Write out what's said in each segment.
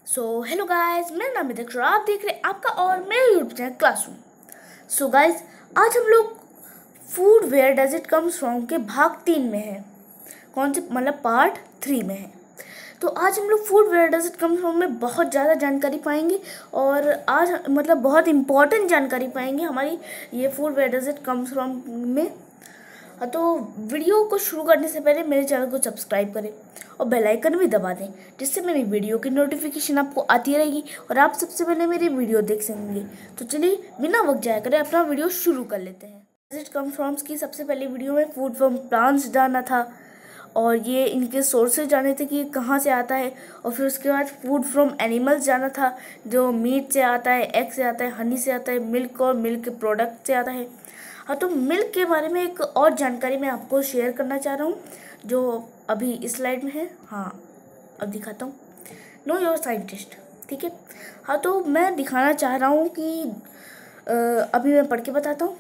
Hello guys, मेरा नाम है दक्षरा। आप देख रहे हैं आपका और मेरा यूट्यूब चैनल क्लासरूम। गाइस, आज हम लोग food where does it comes from के भाग 3 में है। कौन से मतलब पार्ट 3 में है। तो आज हम लोग food where does it comes from में बहुत ज़्यादा जानकारी पाएंगे और आज मतलब बहुत इम्पोर्टेंट जानकारी पाएंगे हमारी ये food where does it comes from में। तो वीडियो को शुरू करने से पहले मेरे चैनल को सब्सक्राइब करें और बेल आइकन भी दबा दें, जिससे मेरी वीडियो की नोटिफिकेशन आपको आती रहेगी और आप सबसे पहले मेरी वीडियो देख सकेंगे। तो चलिए बिना वक्त जाया करें अपना वीडियो शुरू कर लेते हैं। इट कम्स फ्रॉम्स की सबसे पहली वीडियो में फूड फ्रॉम प्लांट्स जाना था और ये इनके सोर्सेज जाने थे कि ये कहाँ से आता है, और फिर उसके बाद फूड फ्रॉम एनिमल्स जाना था जो मीट से आता है, एग से आता है, हनी से आता है, मिल्क और मिल्क के प्रोडक्ट से आता है। हाँ, तो मिल्क के बारे में एक और जानकारी मैं आपको शेयर करना चाह रहा हूँ जो अभी इस स्लाइड में है। हाँ, अब दिखाता हूँ। नो योर साइंटिस्ट, ठीक है। हाँ, तो मैं दिखाना चाह रहा हूँ कि अभी मैं पढ़ के बताता हूँ।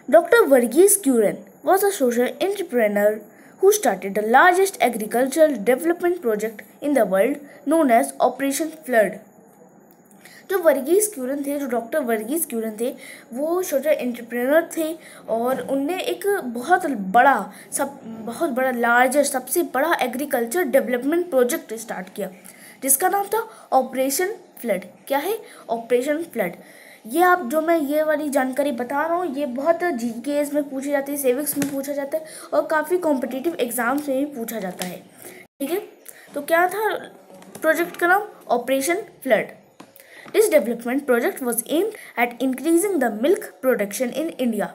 Doctor Verghese Kurien was a social entrepreneur who started the largest agricultural development project in the world known as Operation Flood। जो वर्गीस क्यूरन थे, जो डॉक्टर वर्गीस क्यूरन थे, वो सोशल एंटरप्रेन्योर थे और उनने एक बहुत बड़ा लार्जेस्ट सबसे बड़ा एग्रीकल्चर डेवलपमेंट प्रोजेक्ट स्टार्ट किया जिसका नाम था ऑपरेशन फ्लड। क्या है ऑपरेशन फ्लड? ये आप जो मैं ये वाली जानकारी बता रहा हूँ ये बहुत जीकेएस में पूछी जाती है, सिविक्स में पूछा जाता है और काफ़ी कॉम्पिटिटिव एग्जाम्स में भी पूछा जाता है, ठीक है। तो क्या था प्रोजेक्ट का नाम? Operation flood. This development project was aimed at increasing the milk production in India।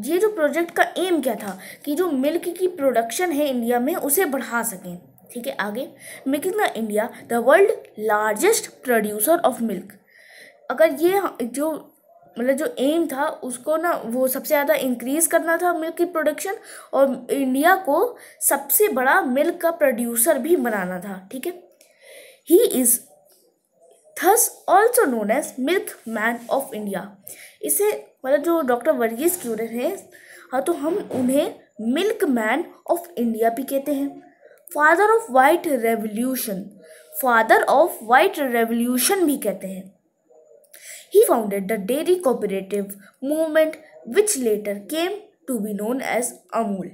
ये जो प्रोजेक्ट का एम क्या था कि जो मिल्क की प्रोडक्शन है इंडिया में उसे बढ़ा सकें, ठीक है। आगे, making the India the world largest producer of milk. अगर ये जो जो एम था उसको ना वो सबसे ज़्यादा इंक्रीज करना था मिल्क की प्रोडक्शन और इंडिया को सबसे बड़ा मिल्क का प्रोड्यूसर भी बनाना था, ठीक है। He is thus also known as milk man of India. इसे जो डॉक्टर वर्गीस क्यूरेन है, हाँ, तो हम उन्हें मिल्क मैन ऑफ इंडिया भी कहते हैं। फादर ऑफ वाइट रेवोल्यूशन भी कहते हैं। He founded the dairy cooperative movement which later came to be known as Amul.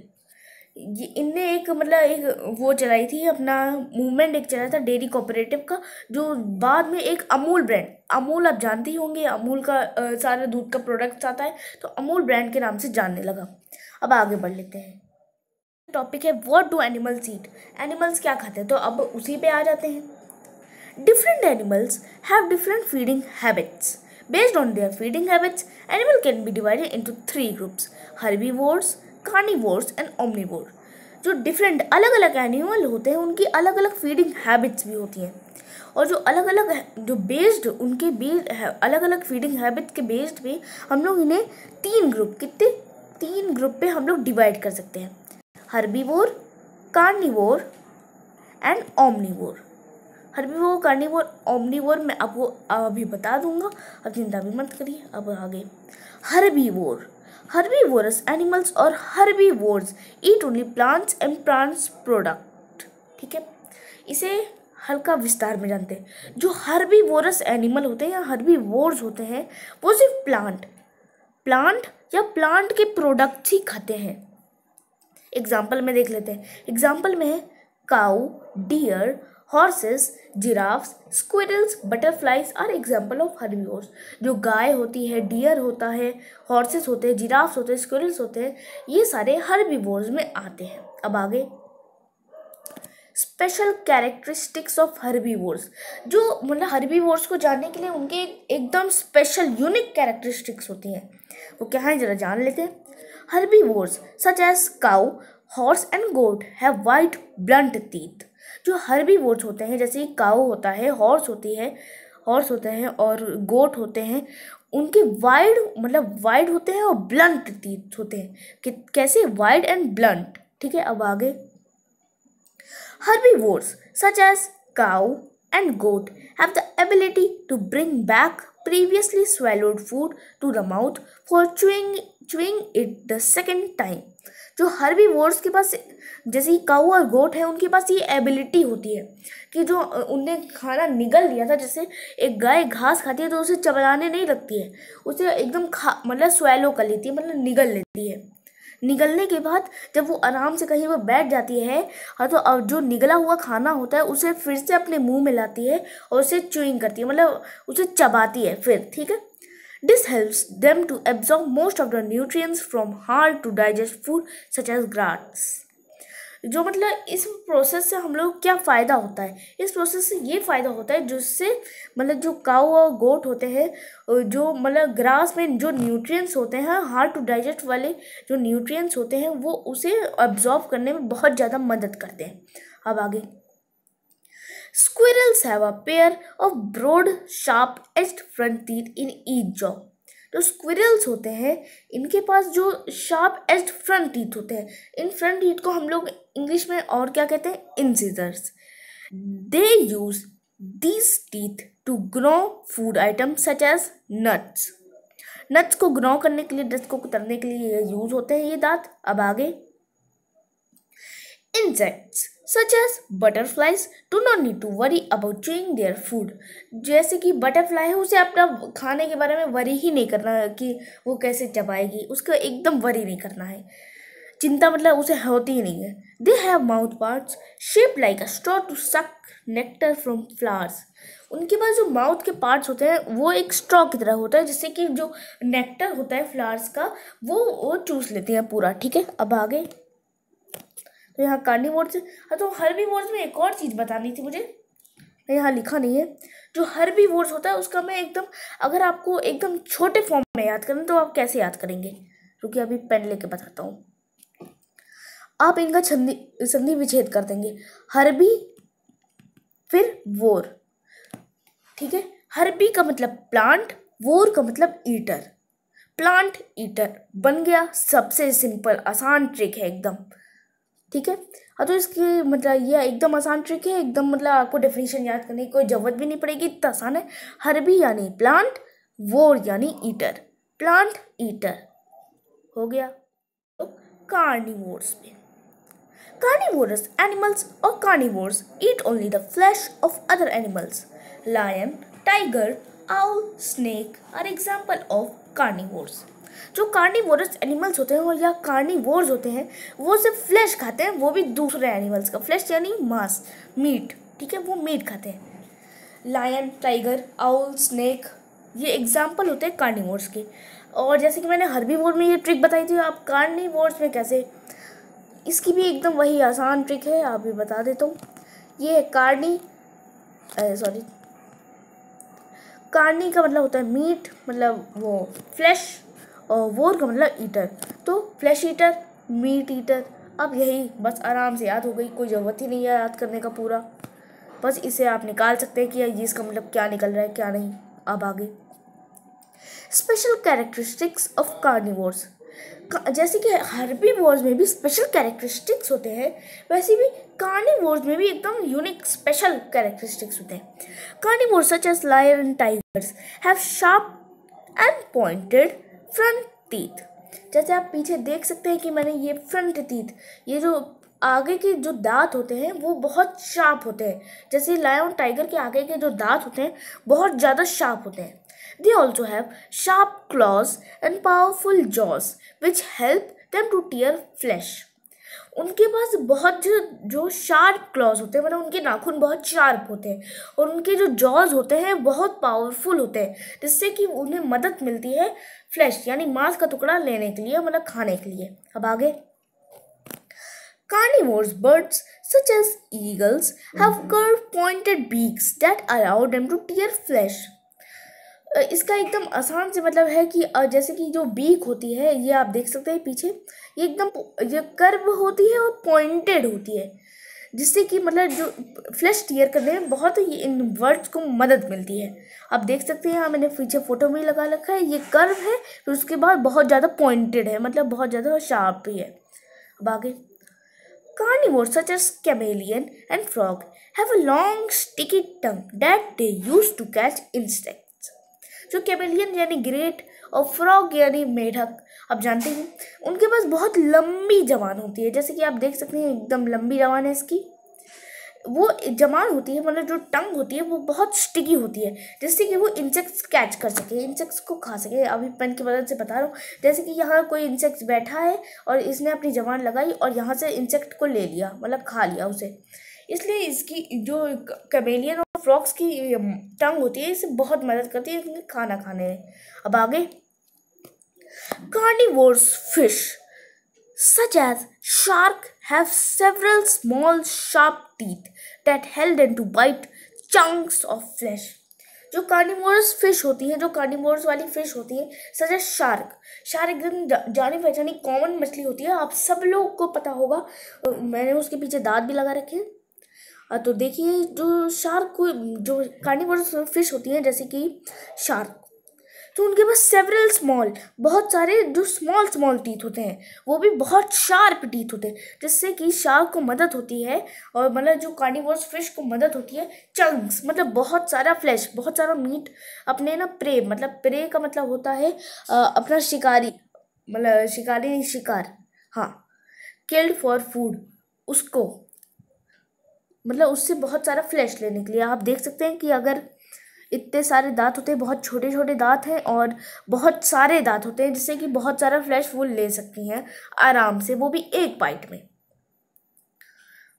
ये इनने एक वो चलाई थी, अपना मूवमेंट एक चलाया था डेयरी कोऑपरेटिव का, जो बाद में एक अमूल ब्रांड, अमूल आप जानते ही होंगे, अमूल का सारे दूध का प्रोडक्ट्स आता है, तो अमूल ब्रांड के नाम से जानने लगा। अब आगे बढ़ लेते हैं। टॉपिक है what do animals eat. Animals क्या खाते हैं, तो अब उसी पे आ जाते हैं। Different animals have different feeding habits. Based on their feeding habits, animal can be divided into 3 groups: herbivores, carnivores and omnivore. जो डिफरेंट अलग अलग एनिमल होते हैं उनकी अलग अलग फीडिंग हैबिट्स भी होती हैं और जो अलग अलग जो बेस्ड उनके अलग अलग फीडिंग हैबिट के बेस्ड पे हम लोग इन्हें 3 ग्रुप पे हम लोग डिवाइड कर सकते हैं: herbivore, carnivore and omnivore. Herbivore, carnivore, omnivore मैं आपको अभी बता दूंगा, अब चिंता भी मत करिए। अब आगे हर्बीवोर। Herbivorous animals और herbivores eat only plants and plants product, ठीक है। इसे हल्का विस्तार में जानते हैं। जो हर्बीवोरस एनिमल होते हैं या हर्बीवोर्स होते हैं वो सिर्फ प्लांट या प्लांट के प्रोडक्ट्स ही खाते हैं। एग्जाम्पल में देख लेते हैं। एग्जाम्पल में है cow, deer, horses, giraffes, squirrels, butterflies are example of herbivores. जो गाय होती है, डियर होता है, हॉर्सेस होते हैं, जिराफ्स होते हैं, स्क्विरल्स होते हैं, ये सारे हर्बीवोर्स में आते हैं। अब आगे स्पेशल कैरेक्टरिस्टिक्स ऑफ हर्बीवोर्स। जो हर्बीवोर्स को जानने के लिए उनके एकदम स्पेशल यूनिक कैरेक्टरिस्टिक्स होती हैं, वो क्या है जरा जान लेते हैं। Herbivores such as cow, horse and goat have wide blunt teeth. जो हर्बीवोर्स होते हैं जैसे काऊ होता है, हॉर्स होते हैं और गोट होते हैं, उनके वाइड होते हैं और ब्लंट टीथ होते हैं। कैसे? वाइड एंड ब्लंट, ठीक है। अब आगे herbivores such as cow and goat have the ability to bring back previously swallowed food to the mouth for chewing it the second time. जो herbivores के पास, जैसे काऊ और गोट है, उनके पास ये एबिलिटी होती है कि जो उनने खाना निगल लिया था, जैसे एक गाय घास खाती है तो उसे चबाने नहीं लगती है, उसे एकदम मतलब स्वैलो कर लेती है, मतलब निगल लेती है। निगलने के बाद जब वो आराम से कहीं पर बैठ जाती है, हाँ, तो अब जो निगला हुआ खाना होता है उसे फिर से अपने मुंह में लाती है और उसे च्यूइंग करती है, मतलब उसे चबाती है फिर, ठीक है। This helps them to absorb most of the nutrients from hard to digest food such as grass. जो मतलब इस प्रोसेस से हम लोग क्या फ़ायदा होता है, इस प्रोसेस से ये फ़ायदा होता है जिससे मतलब जो काऊ और गोट होते हैं, जो मतलब ग्रास में जो न्यूट्रिएंट्स होते हैं, हार्ड टू डाइजेस्ट वाले जो न्यूट्रिएंट्स होते हैं, वो उसे अब्जॉर्ब करने में बहुत ज़्यादा मदद करते हैं। अब आगे, Squirrels have a pair of broad, sharp-edged front teeth in each jaw. तो स्क्विरल्स होते हैं, इनके पास जो शार्प एज्ड फ्रंट टीथ होते हैं, इन फ्रंट टीथ को हम लोग इंग्लिश में और क्या कहते हैं, incisors. They use these teeth to grow food items such as nuts. Nuts को ग्रो करने के लिए, नट्स को कुतरने के लिए यूज होते हैं ये दांत। अब आगे, Insects such as butterflies do not need to worry about chewing their food. जैसे कि बटरफ्लाई है, उसे अपना खाने के बारे में वरी ही नहीं करना है कि वो कैसे चबाएगी, उसका एकदम वरी नहीं करना है, चिंता मतलब उसे होती ही नहीं है। They have mouth parts shaped like a straw to suck nectar from flowers. उनके पास जो माउथ के पार्ट्स होते हैं वो एक स्ट्रॉ की तरह होता है, जिससे कि जो नेक्टर होता है फ्लावर्स का वो चूस लेते हैं पूरा, ठीक है। अब आगे, तो यहाँ कार्निवोर्स, हाँ, तो हर्बीवोर्स में एक और चीज़ बतानी थी मुझे, यहाँ लिखा नहीं है। जो हर्बीवोर्स होता है उसका मैं एकदम, अगर आपको एकदम छोटे फॉर्म में याद करना तो आप कैसे याद करेंगे, क्योंकि अभी पेन लेके बताता हूँ। आप इनका संधि विच्छेद कर देंगे, हर्बी फिर वोर, ठीक है। हर्बी का मतलब प्लांट, वोर का मतलब ईटर। प्लांट ईटर बन गया, सबसे सिंपल आसान ट्रिक है एकदम, ठीक है। हाँ, तो इसकी मतलब ये एकदम आसान ट्रिक है, एकदम मतलब आपको डेफिनेशन याद करने की कोई ज़रूरत भी नहीं पड़ेगी, इतना आसान है। हर्बी यानी प्लांट, वोर यानी ईटर, प्लांट ईटर हो गया। तो कार्निवोर्स में, कार्निवोरस एनिमल्स और carnivores eat only the flesh of other animals. Lion, tiger, owl, snake are example of carnivores. जो कार्निवोरस एनिमल्स होते हैं या कार्निवोर्स होते हैं, वो सिर्फ फ्लैश खाते हैं, वो भी दूसरे एनिमल्स का। फ्लैश यानी मांस, मीट, ठीक है, वो मीट खाते हैं। लायन, टाइगर, आउल, स्नेक ये एग्जाम्पल होते हैं कार्निवोर्स के। और जैसे कि मैंने हर्बीवोर में ये ट्रिक बताई थी, आप कार्निवोर्स में कैसे, इसकी भी एकदम वही आसान ट्रिक है, आप भी बता देता हूँ। ये कार्नी का मतलब होता है मीट, मतलब वो फ्लैश, और वोर का मतलब ईटर, तो फ्लैश ईटर, मीट ईटर। अब यही बस आराम से याद हो गई, कोई ज़रूरत ही नहीं है याद करने का पूरा, बस इसे आप निकाल सकते हैं कि ये इसका मतलब क्या निकल रहा है क्या नहीं। अब आगे, स्पेशल कैरेक्टरिस्टिक्स ऑफ कार्निवोर्स। जैसे कि हर्बीवोर्स में भी स्पेशल कैरेक्टरिस्टिक्स होते हैं, वैसे भी कार्निवोर्स में भी एकदम यूनिक स्पेशल कैरेक्टरिस्टिक्स होते हैं। Carnivores such as lion and tigers have sharp and pointed front teeth. जैसे आप पीछे देख सकते हैं कि मैंने ये फ्रंट टीथ, ये जो आगे के जो दांत होते हैं वो बहुत शार्प होते हैं, जैसे लायन टाइगर के आगे के जो दांत होते हैं बहुत ज़्यादा शार्प होते हैं। They also have sharp claws and powerful jaws which help them to tear flesh. उनके पास बहुत जो शार्प क्लॉज होते हैं, मतलब उनके नाखून बहुत शार्प होते हैं, और उनके जो जॉज होते हैं बहुत पावरफुल होते हैं, जिससे कि उन्हें मदद मिलती है फ्लैश यानी मांस का टुकड़ा लेने के लिए, मतलब खाने के लिए। अब आगे, carnivores birds such as eagles have curved pointed beaks that allow them to tear flesh. इसका एकदम आसान से मतलब है कि जैसे कि जो बीक होती है, ये आप देख सकते हैं पीछे, ये एकदम ये कर्व होती है और पॉइंटेड होती है, जिससे कि मतलब जो फ्लैश टीयर करने में बहुत ही इन वर्ड्स को मदद मिलती है। आप देख सकते हैं, यहाँ मैंने पीछे फोटो में लगा रखा है, ये कर्व है, फिर उसके बाद बहुत ज़्यादा पॉइंटेड है, मतलब बहुत ज़्यादा शार्प भी है। अब आगे, carnivores such as chameleon and frog have a long sticky tongue that they use to catch insects. जो कैमेलियन यानी ग्रेट और फ्रॉग यानी मेढक, आप जानते हैं उनके पास बहुत लंबी जबान होती है, जैसे कि आप देख सकते हैं एकदम लंबी जबान है इसकी। वो जबान होती है, मतलब जो टंग होती है वो बहुत स्टिकी होती है, जिससे कि वो इंसेक्ट्स कैच कर सके, इंसेक्ट्स को खा सके। अभी पेन की मदद से बता रहा हूँ, जैसे कि यहाँ कोई इंसेक्ट बैठा है और इसने अपनी जबान लगाई और यहाँ से इंसेक्ट को ले लिया, मतलब खा लिया उसे। इसलिए इसकी जो कैमेलियन और फ्रॉक्स की टंग होती है इसे बहुत मदद करती है खाना खाने में। अब आगे, carnivorous fish such as shark have several small sharp teeth that help them to bite chunks of flesh। जो कार्निवोरस फिश होती है, जो कार्निवोरस वाली फिश होती है, सच एज शार्क। शार्क एकदम जानी पहचानी कॉमन मछली होती है, आप सब लोग को पता होगा, मैंने उसके पीछे दांत भी लगा रखे हैं। तो देखिए जो शार्क को, जो कार्निवोरस फिश होती है जैसे कि शार्क, तो उनके पास सेवरल स्मॉल, बहुत सारे जो स्मॉल टीथ होते हैं, वो भी बहुत शार्प टीथ होते हैं, जिससे कि शार्क को मदद होती है, और मतलब जो कार्निवोरस फिश को मदद होती है चंक्स, मतलब बहुत सारा फ्लैश, बहुत सारा मीट अपने ना प्रे, मतलब प्रे का मतलब होता है अपना शिकारी, मतलब शिकारी नहीं, शिकार, हाँ, किल्ड फॉर फूड, उसको मतलब उससे बहुत सारा फ्लैश लेने के लिए। आप देख सकते हैं कि अगर इतने सारे दांत होते हैं, बहुत छोटे छोटे दांत हैं और बहुत सारे दांत होते हैं, जिससे कि बहुत सारा फ्लैश वो ले सकती हैं आराम से, वो भी एक बाइट में।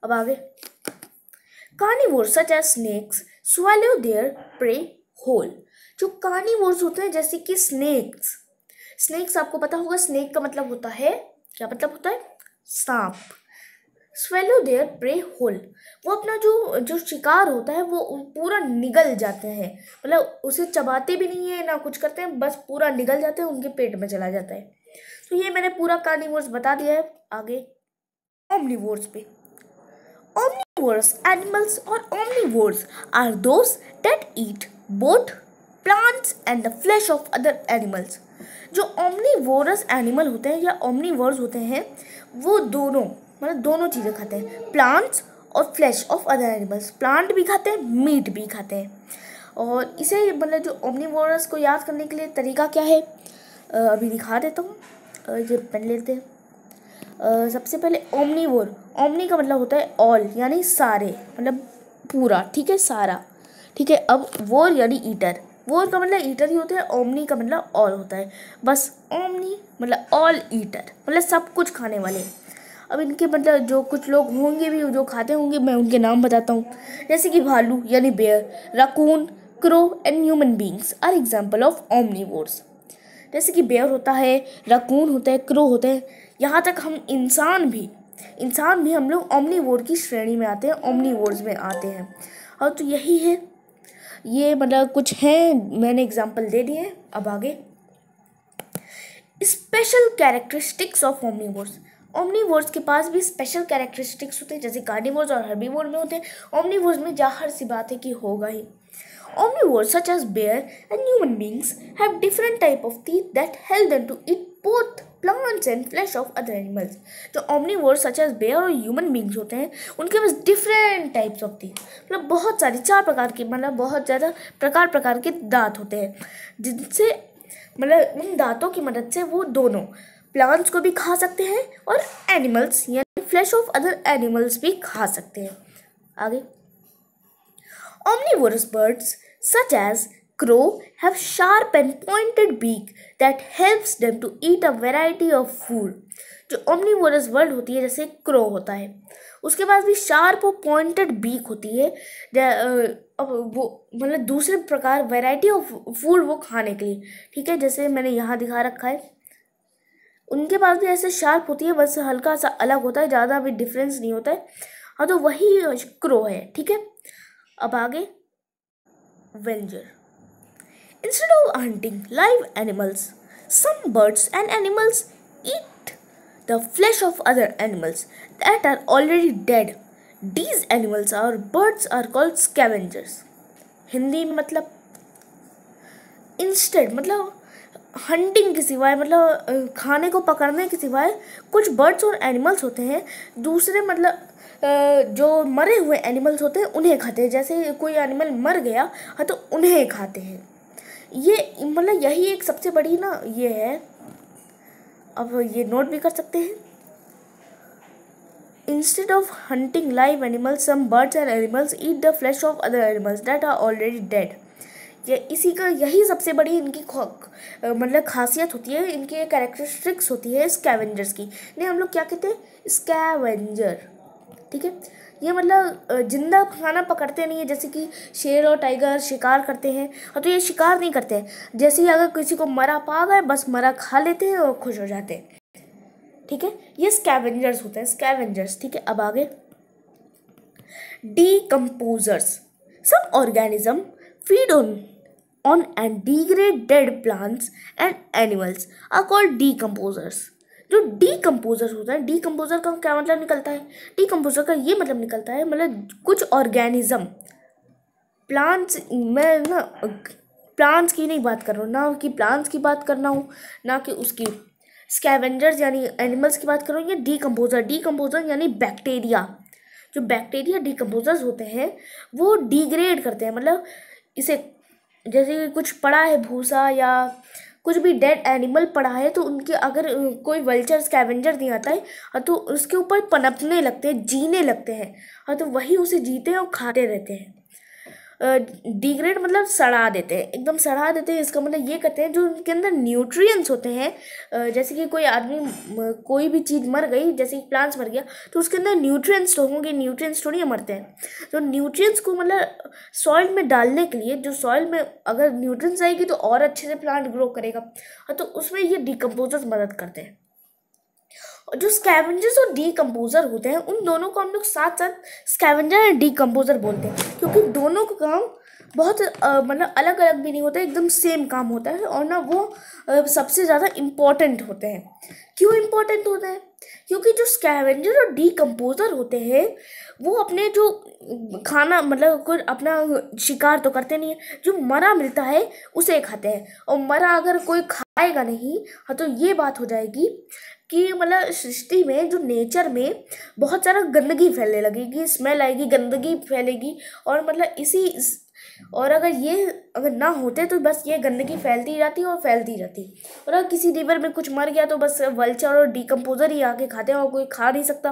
अब आगे, carnivores such as snakes swallow their prey whole. जो कार्निवोर्स होते हैं जैसे कि स्नेक्स, स्नेक्स आपको पता होगा स्नेक का मतलब होता है, क्या मतलब होता है, सांप। स्वेलो देयर प्रे होल, वो अपना जो शिकार होता है वो पूरा निगल जाते हैं, मतलब उसे चबाते भी नहीं है ना कुछ करते हैं, बस पूरा निगल जाते हैं, उनके पेट में चला जाता है। तो ये मैंने पूरा कार्निवोर्स बता दिया है। आगे ओमनिवोर्स पे। ओमनिवोरस एनिमल्स और omnivores are those that eat both plants and the flesh of other animals. जो ओमनिवोरस एनिमल होते हैं या ओमनिवोर्स होते हैं, वो दोनों, मतलब दोनों चीज़ें खाते हैं, प्लांट्स और flash of other animals. Plant भी खाते हैं, मीट भी खाते हैं। और इसे मतलब जो ओमनिवोरस को याद करने के लिए तरीका क्या है, अभी दिखा देता हूँ। ये पेन लेते हैं। सबसे पहले ओमनिवोर, ओमनी का मतलब होता है ऑल, यानी सारे, मतलब पूरा, ठीक है, सारा, ठीक है। अब वोर यानी ईटर, वोर का मतलब ईटर ही होता है, ओमनी का मतलब ऑल होता है, बस ओमनी मतलब ऑल ईटर, मतलब सब कुछ खाने वाले। अब इनके मतलब जो कुछ लोग होंगे भी जो खाते होंगे, मैं उनके नाम बताता हूँ, जैसे कि भालू यानी bear, raccoon, crow and human beings are example of omnivores. जैसे कि बेयर होता है, रकून होता है, क्रो होते हैं, यहाँ तक हम इंसान भी हम लोग ओमनिवोर की श्रेणी में आते हैं, ओमनिवोर्स में आते हैं। और तो यही है, ये मतलब कुछ हैं, मैंने एग्जाम्पल दे दिए। अब आगे, special characteristics of omnivores. Omnivores के पास भी स्पेशल कैरेक्टरिस्टिक्स होते हैं, जैसे कार्निवोर्स और हर्बीवोर में होते हैं। ओमनिवोर्स में जाहिर सी बात है कि होगा ही। Omnivores such as bear and human beings have different type of teeth that help them to eat both plants and flesh of other animals। जो omnivores such as bear और human beings होते हैं, उनके पास different types of teeth, मतलब बहुत सारी, 4 प्रकार के, मतलब बहुत ज़्यादा प्रकार के दांत होते हैं, जिनसे मतलब उन दांतों की मदद से वो दोनों प्लांट्स को भी खा सकते हैं और एनिमल्स यानी फ्लैश ऑफ अदर एनिमल्स भी खा सकते हैं। आगे, omnivorous birds such as crow have sharp and pointed beak that helps them to eat a variety of food। जो omnivorous bird होती है जैसे crow होता है, उसके पास भी शार्प और पॉइंटेड बीक होती है, अब वो मतलब दूसरे प्रकार वैरायटी ऑफ फूड वो खाने के लिए, ठीक है, जैसे मैंने यहाँ दिखा रखा है। उनके पास भी ऐसे शार्प होती है, बस हल्का सा अलग होता है, ज़्यादा भी डिफरेंस नहीं होता है। हाँ, तो वही क्रो है, ठीक है। अब आगे, scavenger. Instead of hunting live animals, some birds and animals eat the flesh of other animals that are already dead. These animals और birds are called scavengers. Hindi में मतलब इंस्टेड मतलब हंटिंग के सिवाय, मतलब खाने को पकड़ने के सिवाय कुछ बर्ड्स और एनिमल्स होते हैं, दूसरे मतलब जो मरे हुए एनिमल्स होते हैं उन्हें खाते हैं। जैसे कोई एनिमल मर गया हाँ, तो उन्हें खाते हैं। ये मतलब यही एक सबसे बड़ी ना ये है अब ये नोट भी कर सकते हैं। Instead of hunting live animals, some birds and animals eat the flesh of other animals that are already dead. ये इसी का यही सबसे बड़ी इनकी मतलब खासियत होती है, इनकी कैरेक्टरिस्टिक्स होती है स्कैवेंजर्स की। इन्हें हम लोग क्या कहते हैं? स्कैवेंजर। ठीक है, ये मतलब जिंदा खाना पकड़ते नहीं है, जैसे कि शेर और टाइगर शिकार करते हैं। और तो ये शिकार नहीं करते हैं, जैसे ही अगर किसी को मरा पा गए बस मरा खा लेते हैं और खुश हो जाते हैं। ठीक है, ये स्कैवेंजर्स होते हैं, स्कैवेंजर्स। ठीक है, अब आगे decomposers. Some organism feed on and degrade dead plants and animals are called decomposers. जो डीकम्पोजर्स होता है, डीकम्पोजर का क्या मतलब निकलता है? डीकम्पोजर का ये मतलब निकलता है, मतलब कुछ ऑर्गेनिज्म, प्लांट्स, मैं ना प्लांट्स की नहीं बात कर रहा हूँ, ना कि प्लांट्स की बात करना हूँ, ना कि उसकी स्कैवेंजर्स यानी एनिमल्स की बात करो। ये डीकम्पोजर यानी बैक्टीरिया। जो बैक्टीरिया डीकम्पोजर्स होते हैं वो डिग्रेड करते हैं, मतलब इसे जैसे कुछ पड़ा है भूसा या कुछ भी डेड एनिमल पड़ा है तो उनके अगर कोई वल्चर स्कैवेंजर नहीं आता है तो उसके ऊपर पनपने लगते हैं, जीने लगते हैं, और तो वही उसे जीते हैं और खाते रहते हैं। डिग्रेड मतलब सड़ा देते हैं, एकदम सड़ा देते हैं। इसका मतलब ये करते हैं जो उनके अंदर न्यूट्रिएंट्स होते हैं, जैसे कि कोई आदमी कोई भी चीज़ मर गई, जैसे कि प्लांट्स मर गया तो उसके अंदर न्यूट्रिएंट्स तो होंगे, न्यूट्रिएंट्स थोड़ी मरते हैं। तो न्यूट्रिएंट्स को मतलब सॉइल में डालने के लिए, जो सॉइल में अगर न्यूट्रिएंट्स आएगी तो और अच्छे से प्लांट ग्रो करेगा, तो उसमें ये डीकम्पोजर्स मदद करते हैं। जो स्कैवेंजर्स और डीकम्पोजर होते हैं उन दोनों को हम लोग साथ साथ स्कैवेंजर एंड डीकम्पोजर बोलते हैं, क्योंकि दोनों का काम बहुत मतलब अलग अलग भी नहीं होता है, एकदम सेम काम होता है। और ना वो सबसे ज़्यादा इम्पॉर्टेंट होते हैं। क्यों इम्पॉर्टेंट होते हैं? क्योंकि जो स्कैवेंजर और डीकम्पोजर होते हैं वो अपने जो खाना मतलब कोई अपना शिकार तो करते नहीं है, जो मरा मिलता है उसे खाते हैं। और मरा अगर कोई खाएगा नहीं तो ये बात हो जाएगी कि मतलब सृष्टि में, जो नेचर में बहुत सारा गंदगी फैलने लगेगी, स्मेल आएगी, गंदगी फैलेगी। और मतलब और अगर ना होते तो बस ये गंदगी फैलती जाती और फैलती रहती। और अगर किसी रिवर में कुछ मर गया तो बस वल्चर और डीकम्पोजर ही आके खाते हैं और कोई खा नहीं सकता।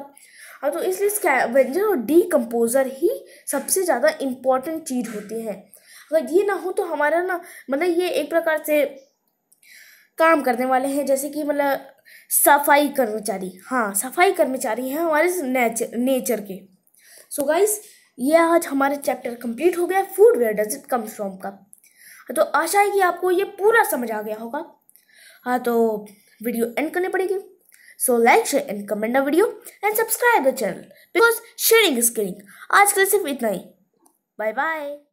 तो इसलिए स्कैवेंजर और डीकम्पोजर ही सबसे ज़्यादा इम्पॉर्टेंट चीज़ होती है। अगर ये ना हो तो हमारा ना मतलब ये एक प्रकार से काम करने वाले हैं, जैसे कि मतलब सफाई कर्मचारी। हाँ, सफाई कर्मचारी हैं हमारे नेचर के। सो गाइस, ये आज हमारे चैप्टर कंप्लीट हो गया, food where does it comes from का। तो आशा है कि आपको ये पूरा समझ आ गया होगा। हाँ, तो वीडियो एंड करनी पड़ेगी। So like, share and comment the video and subscribe the channel because sharing is caring. आज के लिए सिर्फ इतना ही। Bye bye.